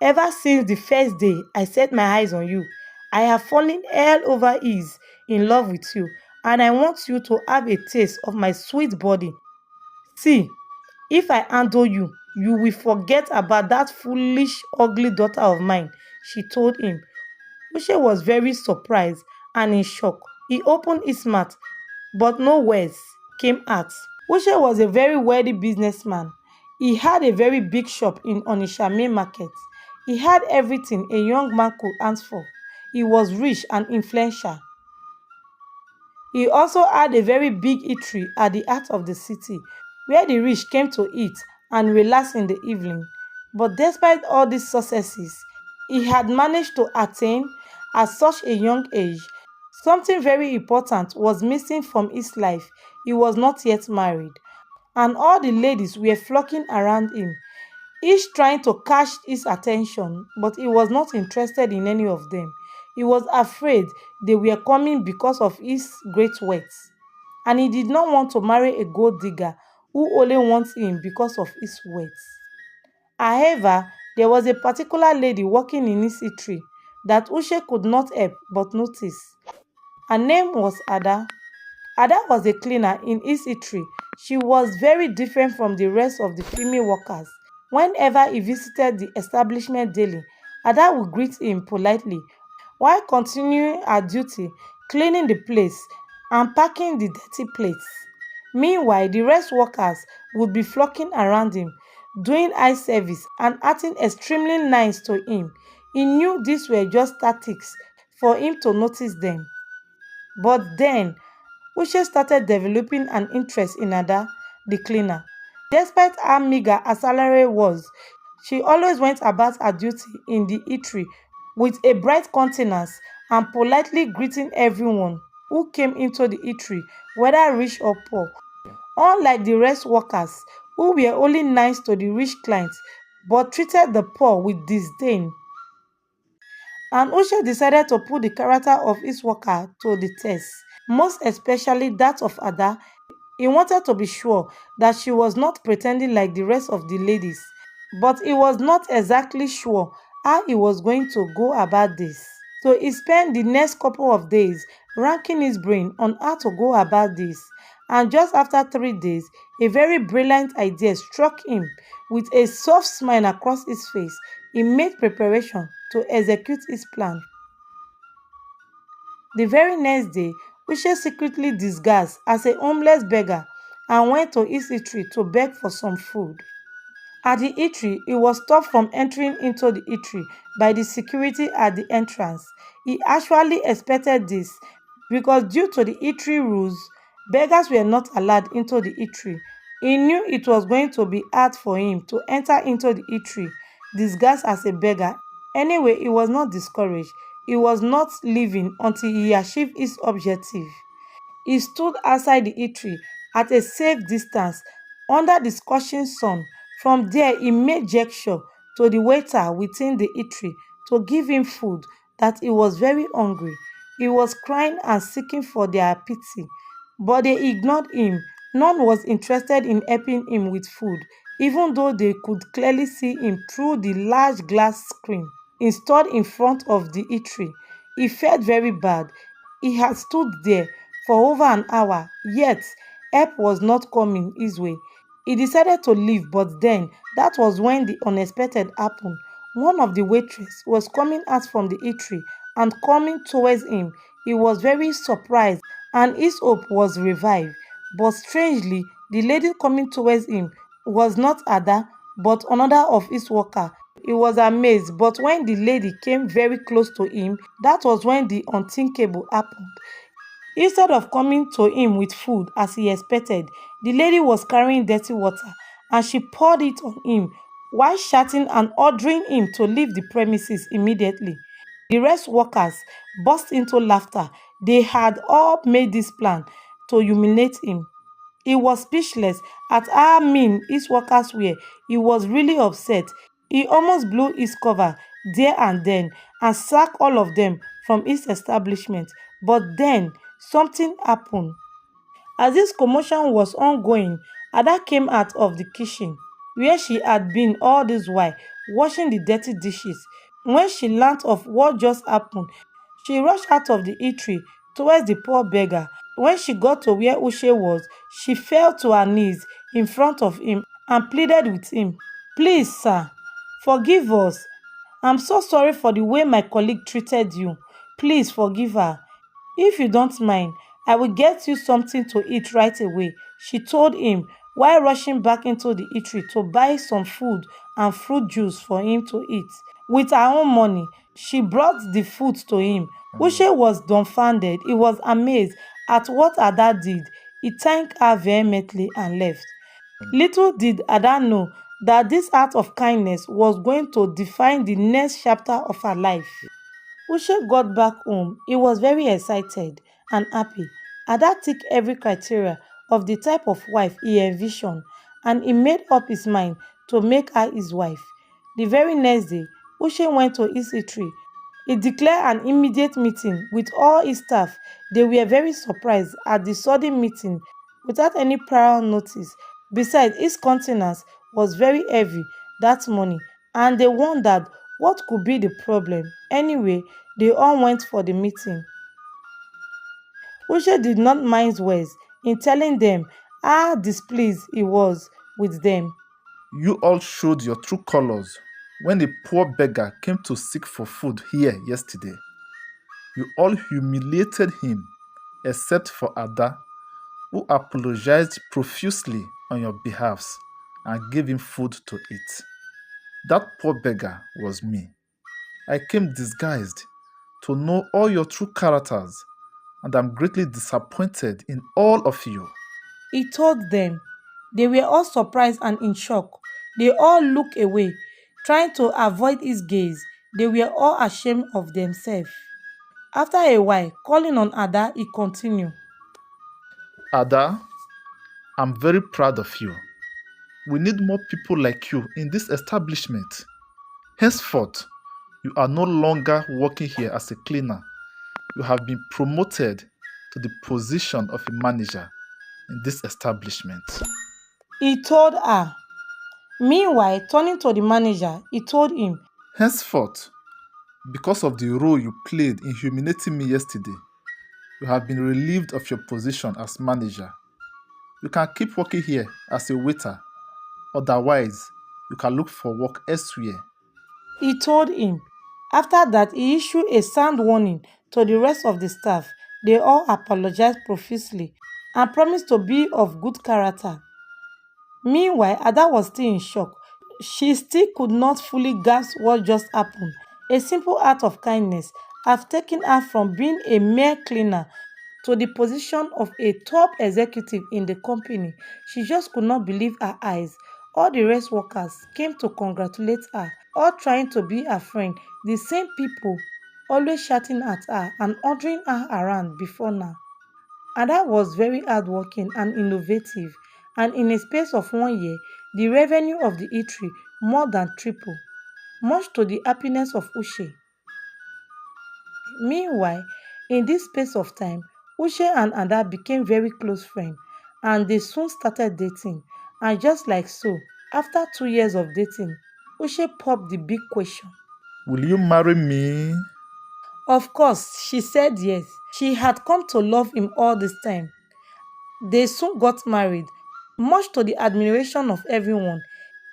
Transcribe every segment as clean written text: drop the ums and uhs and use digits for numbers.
Ever since the first day I set my eyes on you, I have fallen hell over ease in love with you, and I want you to have a taste of my sweet body. See, if I handle you, you will forget about that foolish, ugly daughter of mine, she told him. Uche was very surprised and in shock. He opened his mouth, but no words came out. Uche was a very wealthy businessman. He had a very big shop in Onisha main market. He had everything a young man could ask for. He was rich and influential. He also had a very big eatery at the heart of the city, where the rich came to eat and relax in the evening. But despite all these successes he had managed to attain at such a young age, something very important was missing from his life. He was not yet married, and all the ladies were flocking around him, each trying to catch his attention, but he was not interested in any of them. He was afraid they were coming because of his great wealth, and he did not want to marry a gold digger who only wants him because of his wealth. However, there was a particular lady working in his eatery that Uche could not help but notice. Her name was Ada. Ada was a cleaner in his eatery. She was very different from the rest of the female workers. Whenever he visited the establishment daily, Ada would greet him politely while continuing her duty cleaning the place and packing the dirty plates. Meanwhile, the rest workers would be flocking around him, doing eye service and acting extremely nice to him. He knew these were just tactics for him to notice them. But then, Uche started developing an interest in Ada, the cleaner. Despite how meager her salary was, she always went about her duty in the eatery with a bright countenance and politely greeting everyone who came into the eatery, whether rich or poor. Unlike the rest workers, who were only nice to the rich clients but treated the poor with disdain. And Uche decided to put the character of his worker to the test, most especially that of Ada. He wanted to be sure that she was not pretending like the rest of the ladies, but he was not exactly sure how he was going to go about this. So he spent the next couple of days racking his brain on how to go about this. And just after 3 days, a very brilliant idea struck him. With a soft smile across his face, he made preparation to execute his plan. The very next day, Uche secretly disguised as a homeless beggar and went to his eatery to beg for some food. At the eatery, he was stopped from entering into the eatery by the security at the entrance. He actually expected this because due to the eatery rules, beggars were not allowed into the eatery. He knew it was going to be hard for him to enter into the eatery disguised as a beggar. Anyway, he was not discouraged. He was not leaving until he achieved his objective. He stood outside the eatery at a safe distance under the scorching sun. From there, he made gesture to the waiter within the eatery to give him food, that he was very hungry. He was crying and seeking for their pity, but they ignored him. None was interested in helping him with food, even though they could clearly see him through the large glass screen installed in front of the eatery. He felt very bad. He had stood there for over an hour, yet help was not coming his way. He decided to leave, but then that was when the unexpected happened. One of the waitresses was coming out from the eatery and coming towards him. He was very surprised and his hope was revived. But strangely, the lady coming towards him was not Ada, but another of his workers. He was amazed, but when the lady came very close to him, that was when the unthinkable happened. Instead of coming to him with food as he expected, the lady was carrying dirty water and she poured it on him while shouting and ordering him to leave the premises immediately. The rest workers burst into laughter. They had all made this plan to humiliate him. He was speechless at how mean his workers were. He was really upset. He almost blew his cover there and then and sacked all of them from his establishment. But then something happened. As this commotion was ongoing, Ada came out of the kitchen, where she had been all this while, washing the dirty dishes. When she learnt of what just happened, she rushed out of the eatery towards the poor beggar. When she got to where Uche was, she fell to her knees in front of him and pleaded with him. Please, sir, forgive us. I'm so sorry for the way my colleague treated you. Please forgive her. If you don't mind, I will get you something to eat right away, she told him while rushing back into the eatery to buy some food and fruit juice for him to eat. With her own money, she brought the food to him. Uche was dumbfounded. He was amazed at what Ada did. He thanked her vehemently and left. Little did Ada know that this act of kindness was going to define the next chapter of her life. Uche got back home. He was very excited and happy. Ada ticked every criteria of the type of wife he envisioned, and he made up his mind to make her his wife. The very next day, Uche went to his eatery. He declared an immediate meeting with all his staff. They were very surprised at the sudden meeting without any prior notice. Besides, his countenance was very heavy that morning, and they wondered what could be the problem. Anyway, they all went for the meeting. Uche did not mind words in telling them how displeased he was with them. You all showed your true colors when a poor beggar came to seek for food here yesterday. You all humiliated him, except for Ada, who apologized profusely on your behalf and gave him food to eat. That poor beggar was me. I came disguised to know all your true characters, and I'm greatly disappointed in all of you. He told them. They were all surprised and in shock. They all looked away, trying to avoid his gaze. They were all ashamed of themselves. After a while, calling on Ada, he continued. Ada, I'm very proud of you. We need more people like you in this establishment. Henceforth, you are no longer working here as a cleaner. You have been promoted to the position of a manager in this establishment. He told her. Meanwhile, turning to the manager, he told him, Henceforth, because of the role you played in humiliating me yesterday, you have been relieved of your position as manager. You can keep working here as a waiter. Otherwise, you can look for work elsewhere. He told him. After that, he issued a sound warning to the rest of the staff. They all apologized profusely and promised to be of good character. Meanwhile, Ada was still in shock. She still could not fully grasp what just happened. A simple act of kindness have taken her from being a mere cleaner to the position of a top executive in the company. She just could not believe her eyes. All the rest workers came to congratulate her, all trying to be her friend. The same people always shouting at her and ordering her around before now. Ada was very hardworking and innovative, and in a space of 1 year, the revenue of the eatery more than tripled, much to the happiness of Uche. Meanwhile, in this space of time, Uche and Ada became very close friends, and they soon started dating. And just like so, after 2 years of dating, Uche popped the big question. Will you marry me? Of course, she said yes. She had come to love him all this time. They soon got married, much to the admiration of everyone,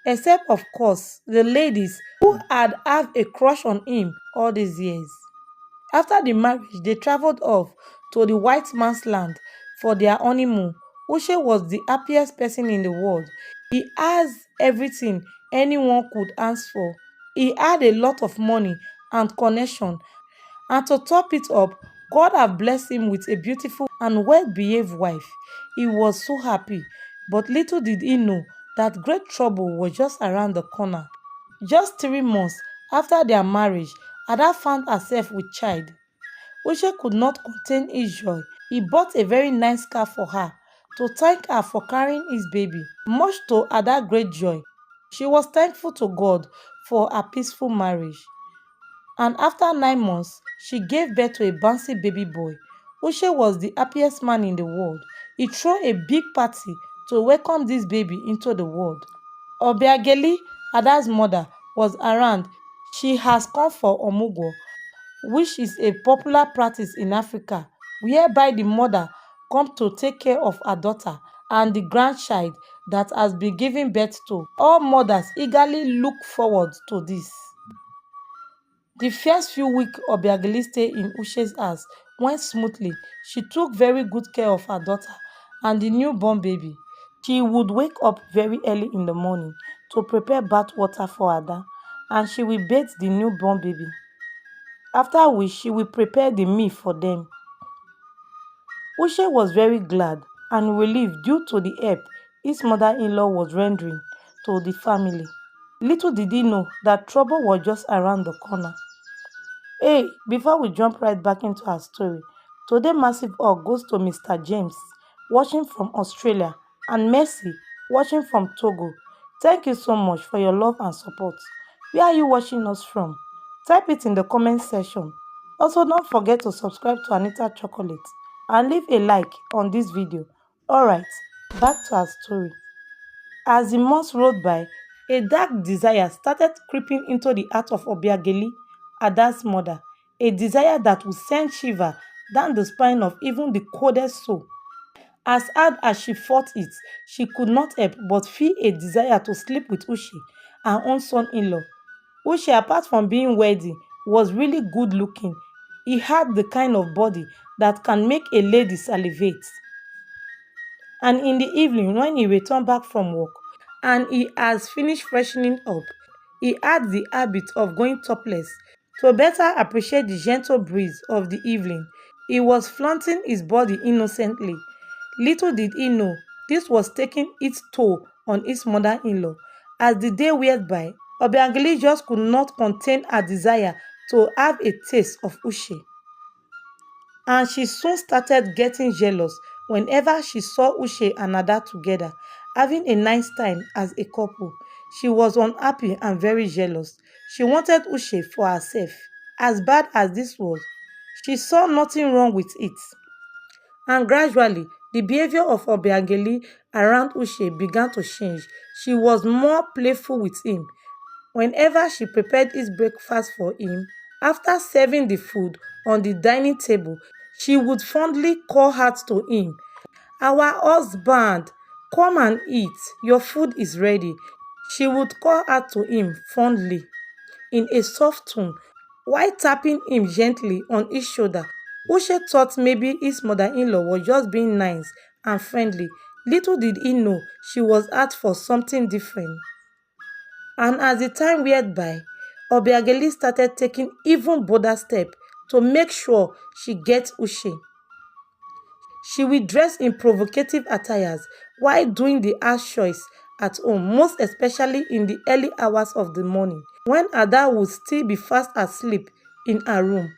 except of course the ladies who had a crush on him all these years. After the marriage, they traveled off to the white man's land for their honeymoon. Uche was the happiest person in the world. He has everything anyone could ask for. He had a lot of money and connection, and to top it up, God had blessed him with a beautiful and well-behaved wife. He was so happy, but little did he know that great trouble was just around the corner. Just 3 months after their marriage, Ada found herself with child. Uche could not contain his joy. He bought a very nice car for her to thank her for carrying his baby. Much to Ada's great joy, she was thankful to God for her peaceful marriage. And after 9 months, she gave birth to a bouncy baby boy. Uche was the happiest man in the world. He threw a big party to welcome this baby into the world. Obiageli, Ada's mother, was around, she has come for Omugo, which is a popular practice in Africa, whereby the mother comes to take care of her daughter and the grandchild that has been given birth to. All mothers eagerly look forward to this. The first few weeks Obiageli stay in Uche's house went smoothly. She took very good care of her daughter and the newborn baby. She would wake up very early in the morning to prepare bath water for Ada, and she will bathe the newborn baby. After which she will prepare the meal for them. Uche was very glad and relieved due to the help his mother-in-law was rendering to the family. Little did he know that trouble was just around the corner. Hey, before we jump right back into our story, today massive hug goes to Mr. James, watching from Australia, and Mercy, watching from Togo. Thank you so much for your love and support. Where are you watching us from? Type it in the comment section. Also, don't forget to subscribe to Anita Chocolate and leave a like on this video. Alright, back to our story. As the months rolled by, a dark desire started creeping into the heart of Obiageli, Ada's mother, a desire that would send shiver down the spine of even the coldest soul. As hard as she fought it, she could not help but feel a desire to sleep with Uche, her own son-in-law. Uche, apart from being worthy, was really good looking. He had the kind of body that can make a lady salivate. And in the evening, when he returned back from work and he has finished freshening up, he had the habit of going topless to better appreciate the gentle breeze of the evening. He was flaunting his body innocently. Little did he know this was taking its toll on his mother-in-law. As the day went by, Obiageli just could not contain her desire to have a taste of Uche. And she soon started getting jealous whenever she saw Uche and Ada together, having a nice time as a couple. She was unhappy and very jealous. She wanted Uche for herself. As bad as this was, she saw nothing wrong with it. And gradually, the behavior of Obiageli around Uche began to change. She was more playful with him. Whenever she prepared his breakfast for him, after serving the food on the dining table, she would fondly call out to him, "Our husband, come and eat, your food is ready." She would call out to him fondly in a soft tone while tapping him gently on his shoulder. Uche thought maybe his mother-in-law was just being nice and friendly. Little did he know she was out for something different. And as the time went by, Obiageli started taking even bolder steps to make sure she gets Uche. She will dress in provocative attires while doing the house chores at home, most especially in the early hours of the morning, when Ada would still be fast asleep in her room.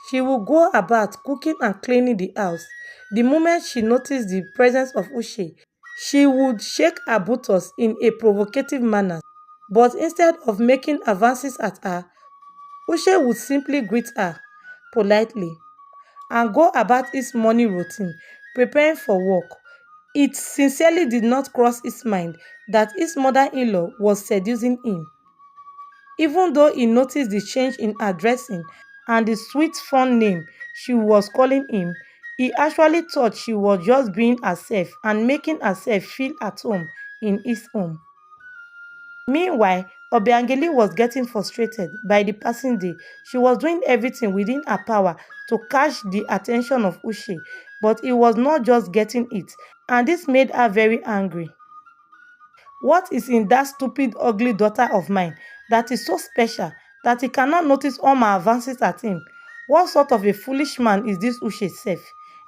She would go about cooking and cleaning the house. The moment she noticed the presence of Uche, she would shake her buttocks in a provocative manner. But instead of making advances at her, Uche would simply greet her politely and go about his morning routine, preparing for work. It sincerely did not cross his mind that his mother-in-law was seducing him. Even though he noticed the change in her dressing and the sweet fun name she was calling him, he actually thought she was just being herself and making herself feel at home in his home. Meanwhile, Obiageli was getting frustrated by the passing day. She was doing everything within her power to catch the attention of Uche, but he was not just getting it, and this made her very angry. What is in that stupid, ugly daughter of mine that is so special that he cannot notice all my advances at him? What sort of a foolish man is this Uche self?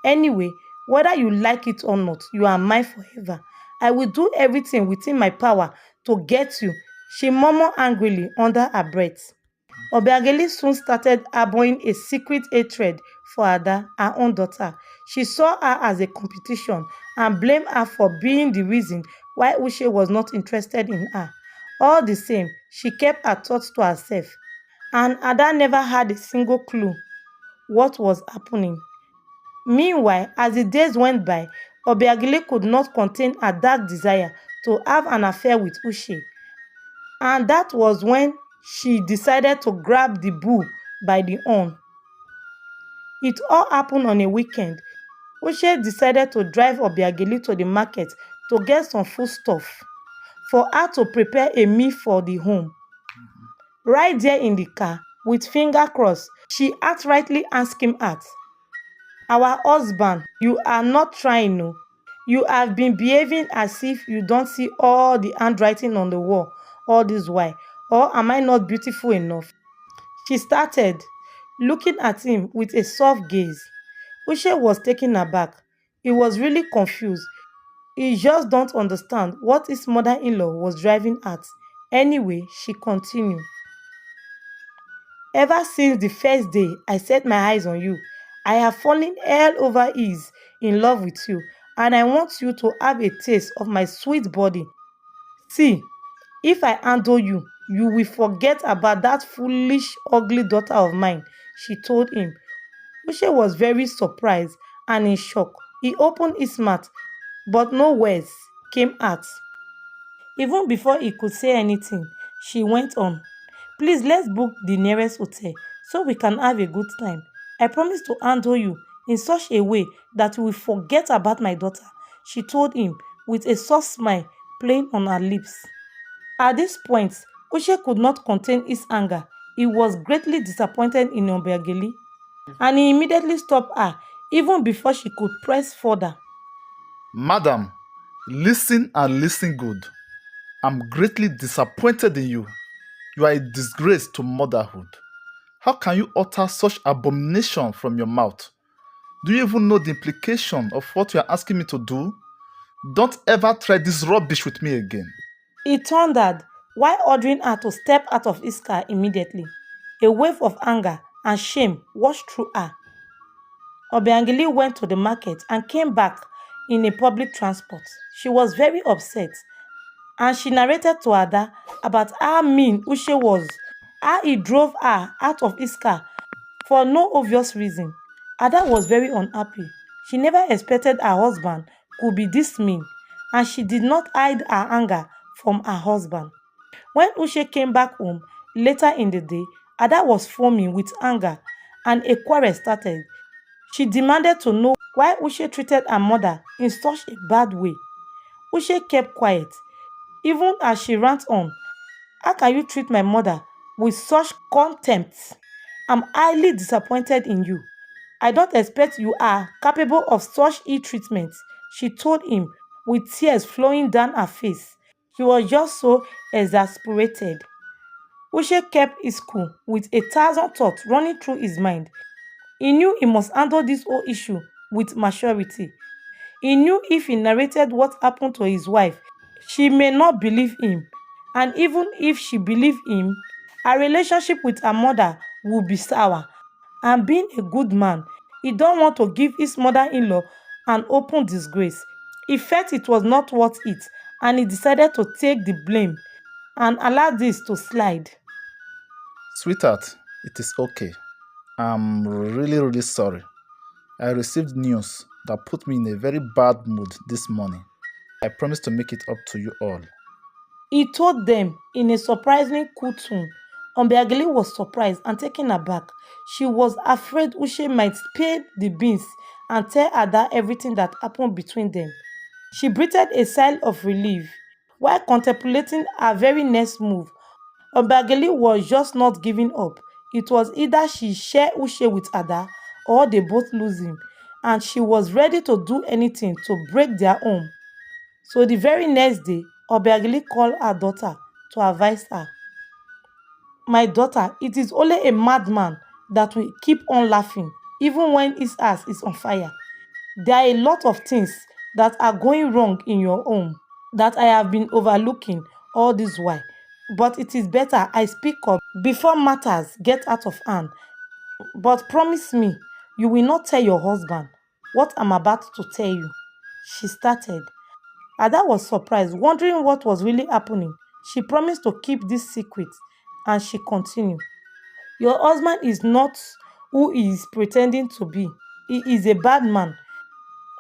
Anyway, whether you like it or not, you are mine forever. I will do everything within my power to get you, she murmured angrily under her breath. Obiageli soon started harboring a secret hatred for Ada, her own daughter. She saw her as a competition and blamed her for being the reason why Uche was not interested in her. All the same, she kept her thoughts to herself, and Ada never had a single clue what was happening. Meanwhile, as the days went by, Obiageli could not contain her dark desire to have an affair with Uche. And that was when she decided to grab the bull by the horn. It all happened on a weekend. Uche decided to drive Obiageli to the market to get some foodstuff for her to prepare a meal for the home. Right there in the car, with finger crossed, she outrightly asked him out. Our husband, you are not trying, no. You have been behaving as if you don't see all the handwriting on the wall all this while. Or am I not beautiful enough? She started, looking at him with a soft gaze. Uche was taken aback. He was really confused. He just don't understand what his mother-in-law was driving at. Anyway, she continued. Ever since the first day I set my eyes on you, I have fallen hell over ease in love with you, and I want you to have a taste of my sweet body. See, if I handle you, you will forget about that foolish, ugly daughter of mine, she told him. Uche was very surprised and in shock. He opened his mouth, but no words came out. Even before he could say anything, she went on. Please, let's book the nearest hotel so we can have a good time. I promise to handle you in such a way that you will forget about my daughter, she told him with a soft smile playing on her lips. At this point, Uche could not contain his anger. He was greatly disappointed in Obiageli, and he immediately stopped her even before she could press further. Madam, listen and listen good. I'm greatly disappointed in you. You are a disgrace to motherhood. How can you utter such abomination from your mouth? Do you even know the implication of what you are asking me to do? Don't ever try this rubbish with me again. He thundered while ordering her to step out of his car immediately. A wave of anger and shame washed through her. Obiangeli went to the market and came back in a public transport. She was very upset, and she narrated to Ada about how mean Uche was, how he drove her out of his car for no obvious reason. Ada was very unhappy. She never expected her husband could be this mean, and she did not hide her anger from her husband. When Uche came back home later in the day, Ada was foaming with anger and a quarrel started. She demanded to know why Uche treated her mother in such a bad way. Uche kept quiet, even as she ran on. How can you treat my mother with such contempt? I'm highly disappointed in you. I don't expect you are capable of such ill treatment, she told him with tears flowing down her face. She was just so exasperated. Uche kept his cool with a thousand thoughts running through his mind. He knew he must handle this whole issue with maturity. He knew if he narrated what happened to his wife, she may not believe him. And even if she believed him, her relationship with her mother would be sour. And being a good man, he don't want to give his mother-in-law an open disgrace. He felt it was not worth it, and he decided to take the blame and allow this to slide. Sweetheart, it is okay. I'm really sorry. I received news that put me in a very bad mood this morning. I promise to make it up to you all. He told them in a surprisingly cool tone. Obiageli was surprised and taken aback. She was afraid Uche might spill the beans and tell Ada everything that happened between them. She breathed a sigh of relief. While contemplating her very next move, Obiageli was just not giving up. It was either she share Uche with Ada or they both lose him, and she was ready to do anything to break their home. So the very next day, Obiageli called her daughter to advise her. My daughter, it is only a madman that will keep on laughing, even when his ass is on fire. There are a lot of things that are going wrong in your home that I have been overlooking all this while. But it is better I speak up before matters get out of hand. But promise me, you will not tell your husband what I'm about to tell you. She started. Ada was surprised, wondering what was really happening. She promised to keep this secret, and she continued. Your husband is not who he is pretending to be. He is a bad man.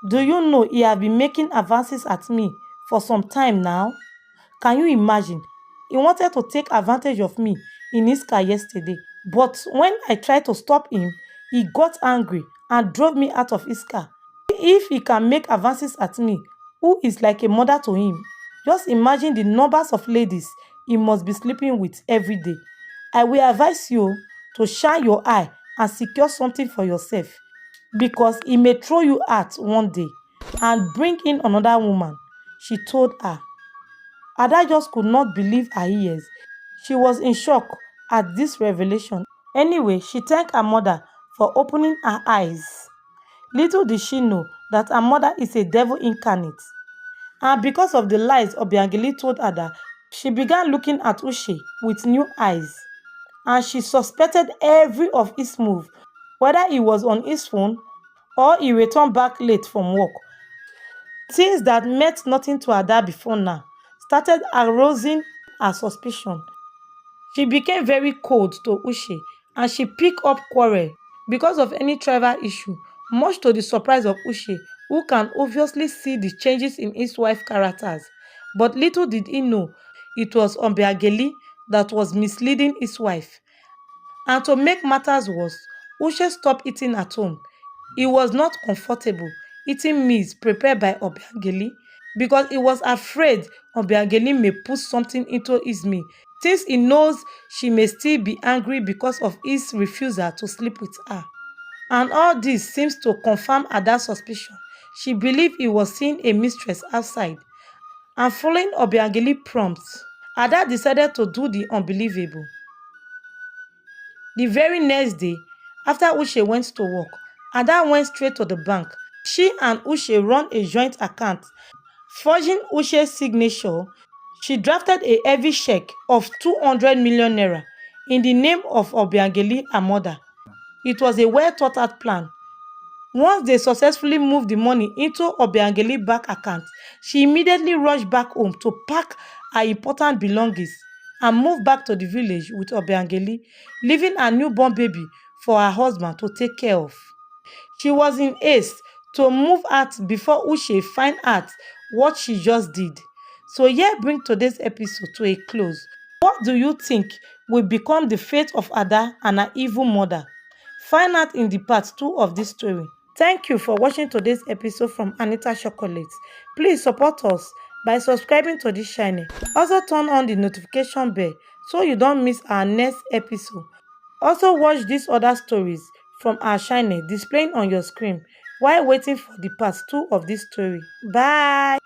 Do you know he has been making advances at me for some time now? Can you imagine? He wanted to take advantage of me in his car yesterday. But when I tried to stop him, he got angry and drove me out of his car. If he can make advances at me, who is like a mother to him, just imagine the numbers of ladies he must be sleeping with every day. I will advise you to shine your eye and secure something for yourself, because he may throw you out one day and bring in another woman, she told her. Ada just could not believe her ears. She was in shock at this revelation. Anyway, she thanked her mother for opening her eyes. Little did she know that her mother is a devil incarnate. And because of the lies Obiageli told her, that she began looking at Uche with new eyes. And she suspected every of his move, whether he was on his phone or he returned back late from work. Things that meant nothing to Ada before now started arousing her suspicion. She became very cold to Uche and she picked up quarrel because of any trivial issue, much to the surprise of Uche, who can obviously see the changes in his wife's characters. But little did he know it was Obiageli that was misleading his wife. And to make matters worse, Uche stopped eating at home. He was not comfortable eating meals prepared by Obiageli because he was afraid Obiageli may put something into his meal, since he knows she may still be angry because of his refusal to sleep with her. And all this seems to confirm Ada's suspicion. She believed he was seeing a mistress outside. And following Obiageli prompts, Ada decided to do the unbelievable. The very next day, after Uche went to work, Ada went straight to the bank. She and Uche run a joint account. Forging Uche's signature, she drafted a heavy check of 200 million naira in the name of Obiageli, her mother. It was a well-thought-out plan. Once they successfully moved the money into Obiageli's bank account, she immediately rushed back home to pack her important belongings and move back to the village with Obiageli, leaving her newborn baby for her husband to take care of. She was in haste to move out before Uche find out what she just did. So here bring today's episode to a close. What do you think will become the fate of Ada and her evil mother? Find out in the part 2 of this story. Thank you for watching today's episode from Anita Chocolate. Please support us by subscribing to this channel. Also turn on the notification bell so you don't miss our next episode. Also watch these other stories from our channel displaying on your screen while waiting for the part 2 of this story. Bye!